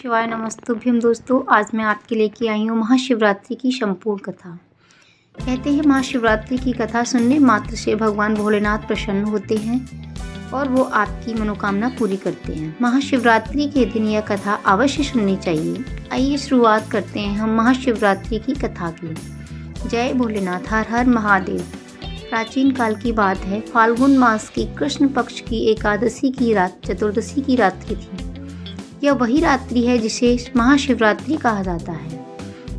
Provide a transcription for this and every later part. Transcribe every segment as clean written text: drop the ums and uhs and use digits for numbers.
शिवाय नमस्तुभ्यम दोस्तों, आज मैं आपके लेके आई हूँ महाशिवरात्रि की संपूर्ण कथा। कहते हैं महाशिवरात्रि की कथा सुनने मात्र से भगवान भोलेनाथ प्रसन्न होते हैं और वो आपकी मनोकामना पूरी करते हैं। महाशिवरात्रि के दिन यह कथा अवश्य सुननी चाहिए। आइए शुरुआत करते हैं हम महाशिवरात्रि की कथा की। जय भोलेनाथ, हर हर महादेव। प्राचीन काल की बात है, फाल्गुन मास की कृष्ण पक्ष की एकादशी की रात चतुर्दशी की रात्रि थी। यह वही रात्रि है जिसे महाशिवरात्रि कहा जाता है।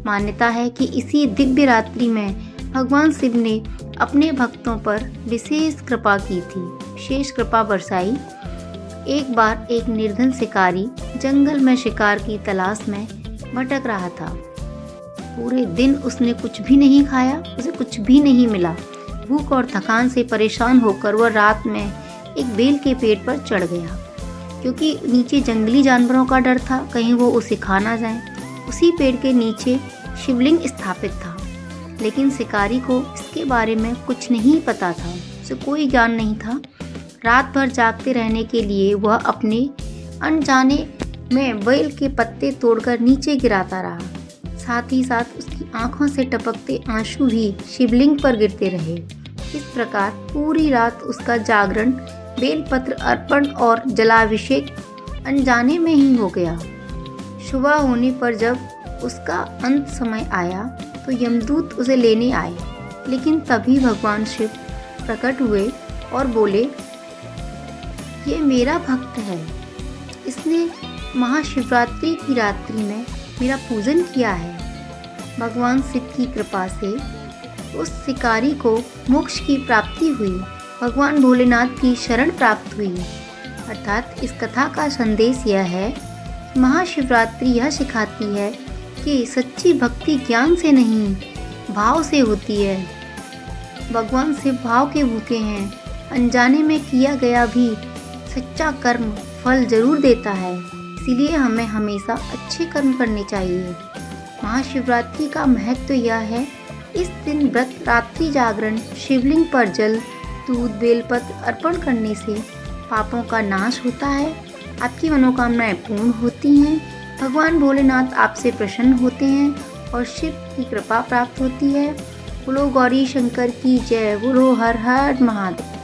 मान्यता है कि इसी दिव्य रात्रि में भगवान शिव ने अपने भक्तों पर विशेष कृपा की थी, विशेष कृपा बरसाई। एक बार एक निर्धन शिकारी जंगल में शिकार की तलाश में भटक रहा था। पूरे दिन उसने कुछ भी नहीं खाया, उसे कुछ भी नहीं मिला। भूख और थकान से परेशान होकर वह रात में एक बेल के पेड़ पर चढ़ गया, क्योंकि नीचे जंगली जानवरों का डर था, कहीं वो उसे खा ना जाए। उसी पेड़ के नीचे शिवलिंग स्थापित था, लेकिन शिकारी को इसके बारे में कुछ नहीं पता था, उसे कोई ज्ञान नहीं था। रात भर जागते रहने के लिए वह अपने अनजाने में बेल के पत्ते तोड़कर नीचे गिराता रहा। साथ ही साथ उसकी आंखों से टपकते आंसू भी शिवलिंग पर गिरते रहे। इस प्रकार पूरी रात उसका जागरण, बेलपत्र अर्पण और जलाभिषेक अनजाने में ही हो गया। सुबह होने पर जब उसका अंत समय आया तो यमदूत उसे लेने आए, लेकिन तभी भगवान शिव प्रकट हुए और बोले, ये मेरा भक्त है, इसने महाशिवरात्रि की रात्रि में मेरा पूजन किया है। भगवान शिव की कृपा से उस शिकारी को मोक्ष की प्राप्ति हुई, भगवान भोलेनाथ की शरण प्राप्त हुई। अर्थात इस कथा का संदेश यह है कि महाशिवरात्रि यह सिखाती है कि सच्ची भक्ति ज्ञान से नहीं, भाव से होती है। भगवान शिव भाव के भूखे हैं। अनजाने में किया गया भी सच्चा कर्म फल जरूर देता है, इसीलिए हमें हमेशा अच्छे कर्म करने चाहिए। महाशिवरात्रि का महत्व यह है, इस दिन व्रत, रात्रि जागरण, शिवलिंग पर जल, दूध, बेलपत्र अर्पण करने से पापों का नाश होता है, आपकी मनोकामनाएं पूर्ण होती हैं, भगवान भोलेनाथ आपसे प्रसन्न होते हैं और शिव की कृपा प्राप्त होती है। बोलो गौरी शंकर की जय, बोलो हर हर महादेव।